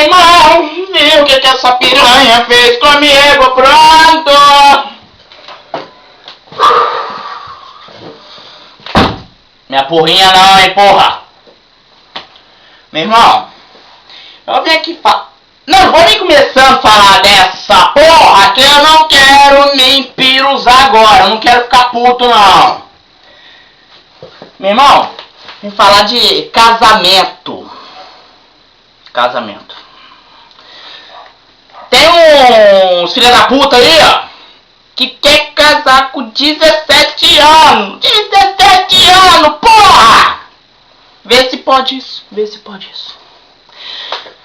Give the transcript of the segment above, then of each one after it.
irmão, viu o que essa piranha fez comigo? Pronto! Minha porrinha não, hein, porra! Meu irmão, eu vim aqui falar... Não, vou nem começando a falar dessa porra que eu não quero me empiruzar agora. Eu não quero ficar puto, não. Meu irmão, vim falar de casamento. Casamento. Tem uns filha da puta aí, ó, que quer casar com 17 anos. 17 anos, porra! Vê se pode isso, vê se pode isso.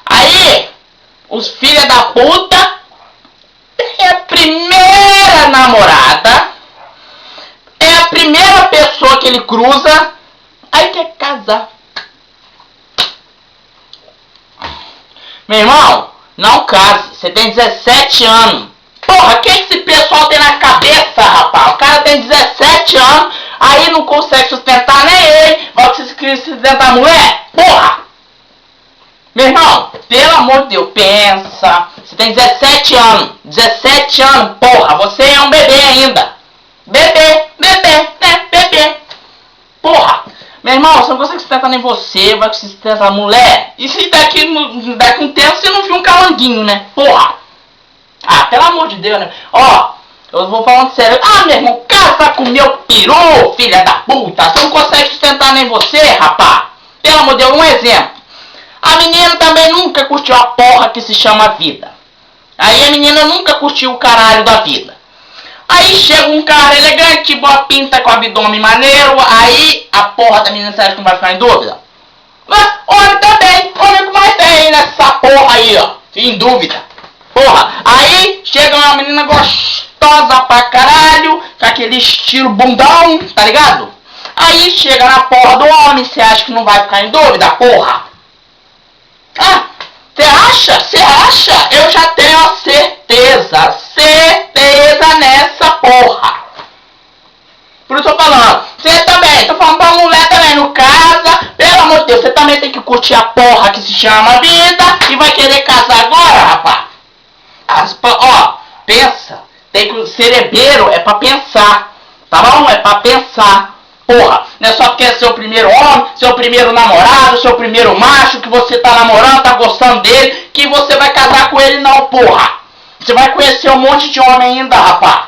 Aí, os filha da puta é a primeira namorada, é a primeira pessoa que ele cruza, aí quer casar. Meu irmão, não case, você tem 17 anos. Porra, o que esse pessoal tem na cabeça, rapaz? O cara tem 17 anos, aí não consegue sustentar nem ele, vai sustentar a mulher? Porra! Meu irmão, pelo amor de Deus, pensa. Você tem 17 anos. 17 anos, porra, você é um bebê ainda. Bebê. Porra. Meu irmão, você não consegue sustentar nem você, vai sustentar a mulher. E se daqui um tempo você não viu um calanguinho, né? Porra. Ah, pelo amor de Deus, né? Ó, eu vou falando sério. Ah, meu irmão, casa com meu peru, filha da puta. Você não consegue sustentar nem você, rapaz. Pelo amor de Deus, um exemplo. A menina também nunca curtiu a porra que se chama vida. Aí a menina nunca curtiu o caralho da vida. Aí chega um cara elegante, boa pinta, com abdômen maneiro. Aí a porra da menina, você acha que não vai ficar em dúvida? Mas homem também, homem que mais tem nessa porra aí, ó, em dúvida. Porra, aí chega uma menina gostosa pra caralho, com aquele estilo bundão, tá ligado? Aí chega na porra do homem, você acha que não vai ficar em dúvida, porra? Ah, você acha? Eu já tenho a certeza nessa porra. Por isso eu tô falando, você também, tô falando pra mulher também, no casa, pelo amor de Deus, você também tem que curtir a porra que se chama vida e vai querer casar agora, rapaz. Ó, pensa, tem que, cerebelo é pra pensar, tá bom? É pra pensar. Porra, não é só porque é seu primeiro homem, seu primeiro namorado, seu primeiro macho, que você tá namorando, tá gostando dele, que você vai casar com ele não, porra. Você vai conhecer um monte de homem ainda, rapaz.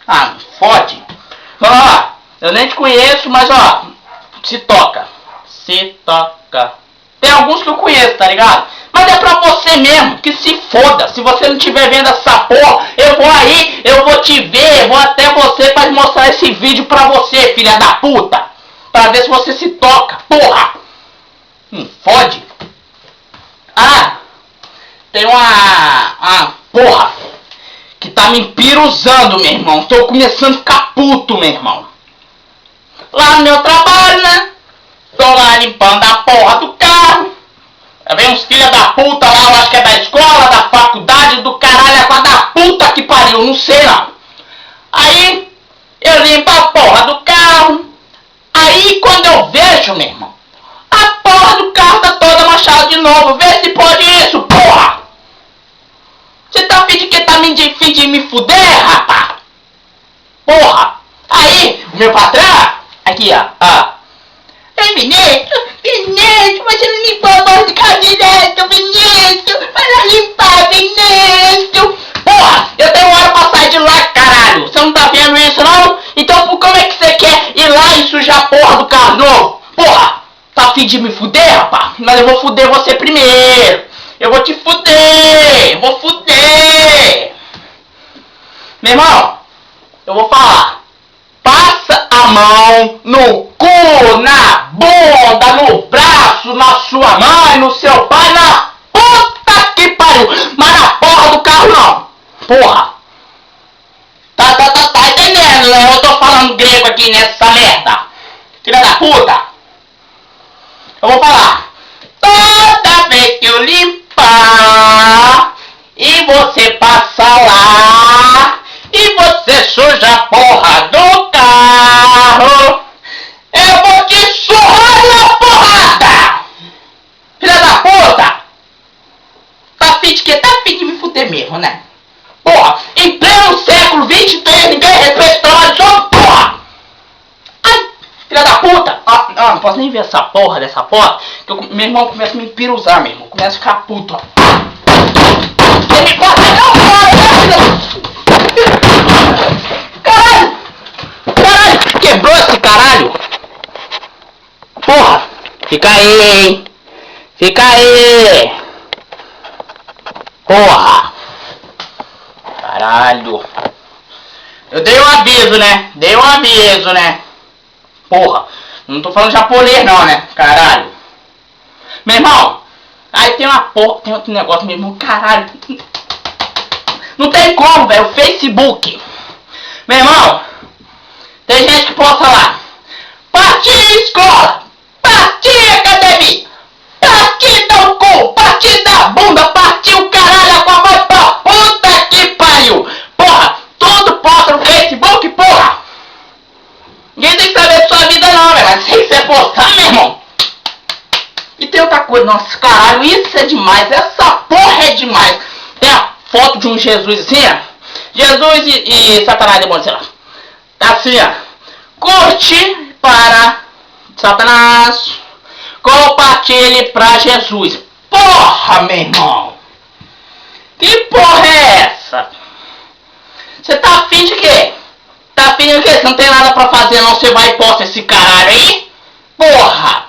Ah, fode. Ó, eu nem te conheço, mas ó, se toca. Se toca. Tem alguns que eu conheço, tá ligado? Mas é pra você mesmo, que se foda. Se você não estiver vendo essa porra, eu vou aí, eu vou te ver, eu vou até você pra mostrar esse vídeo pra você, filha da puta. Pra ver se você se toca, porra. Fode. Ah, tem uma porra que tá me empiruzando, meu irmão. Tô começando a ficar puto, meu irmão. Lá no meu trabalho, né? Tô lá limpando a porra do carro. Vem uns filha da puta lá, eu acho que é da escola, da faculdade, do caralho, a da puta que pariu, não sei não. Aí, eu limpo a porra do carro. Aí, quando eu vejo, meu irmão, a porra do carro tá toda manchada de novo. Vê se pode isso, porra! Você tá fim de me fuder, rapaz? Porra! Aí, o meu patrão, aqui ó. Ei, Vinícius, você não limpou a porra do carro direto, Vinícius! Vai lá limpar, Vinícius! Porra, eu tenho hora pra sair de lá, caralho! Você não tá vendo isso, não? Então como é que você quer ir lá e sujar a porra do carro novo? Porra, tá afim de me fuder, rapaz? Mas eu vou fuder você primeiro! Eu vou te fuder! Vou fuder! Meu irmão, eu vou falar. Passa a mão no cu, na bunda, no braço, na sua mãe, no seu pai, na puta que pariu. Mas na porra do carro não. Porra. Tá entendendo, né? Eu tô falando grego aqui nessa merda. Filha da puta. Eu vou falar. Toda vez que eu limpar e você passar lá e você suja a porra do carro, eu vou te surrar na porrada! Filha da puta! não posso nem ver essa porra dessa foto. Que meu irmão começa a me piruzar, meu irmão. Começa a ficar puto, ó. Ele me corta, não, caralho! Caralho! Quebrou esse caralho! Porra! Fica aí, hein? Fica aí! Porra! Caralho! Eu dei um aviso, né? Dei um aviso, né? Porra! Não tô falando japonês não, né? Caralho! Meu irmão! Aí tem uma porra, tem outro negócio, meu irmão, caralho! Não tem como, velho, o Facebook! Meu irmão! Tem gente que posta lá! Partiu escola! Partiu academia! Partiu dar o cu! Partiu da bunda! Partiu o caralho com a mãe pra puta que pariu! Porra! Tudo posta no Facebook, porra! Ninguém tem que saber de sua vida não, velho! Mas sem você postar, meu irmão! E tem outra coisa, nossa, caralho, isso é demais! Essa porra é demais! Tem a foto de um Jesus assim, ó! Jesus e Satanás, demônio, sei lá! Tá assim, ó! Curte para Satanás, compartilhe pra Jesus. Porra, meu irmão! Que porra é essa? Você tá afim de quê? Tá afim de quê? Você não tem nada pra fazer não, você vai e posta esse caralho aí? Porra!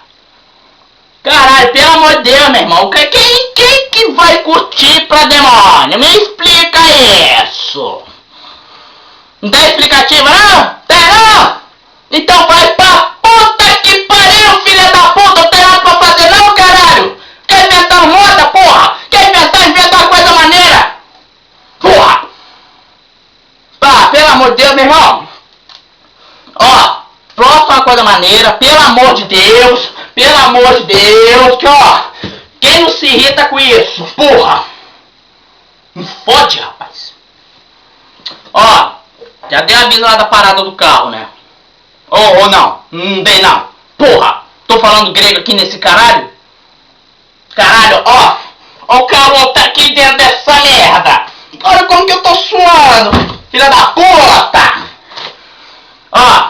Caralho, pelo amor de Deus, meu irmão. Quem que vai curtir pra demônio? Me explica isso! Não tem explicativa não? Tem não? Então vai pra puta que pariu, filha da puta! Não tem nada pra fazer não, caralho! Quer inventar moda, porra? Quer inventar uma coisa maneira? Porra! Pá, pelo amor de Deus, meu irmão! Ó, posta uma coisa maneira, pelo amor de Deus! Pelo amor de Deus! Que ó, quem não se irrita com isso? Porra! Me fode, rapaz! Ó, já dei aviso lá da parada do carro, né? Ou não, não dei não. Porra, tô falando grego aqui nesse caralho? Caralho, ó o calor tá aqui dentro dessa merda. Olha como que eu tô suando, filha da puta. Ó,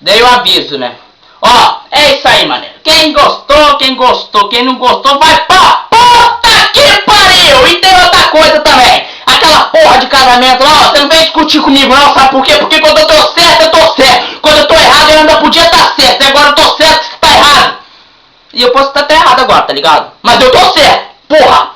dei o aviso, né? Ó, é isso aí, mané. Quem gostou, quem não gostou, vai pra puta que pariu. E tem outra coisa também. Aquela porra de casamento lá, ó, você não vem discutir comigo não, sabe por quê? Porque quando eu tô certo, eu tô certo. Quando eu tô errado, eu ainda podia estar certo. E agora eu tô certo, você tá errado. E eu posso estar até errado agora, tá ligado? Mas eu tô certo, porra.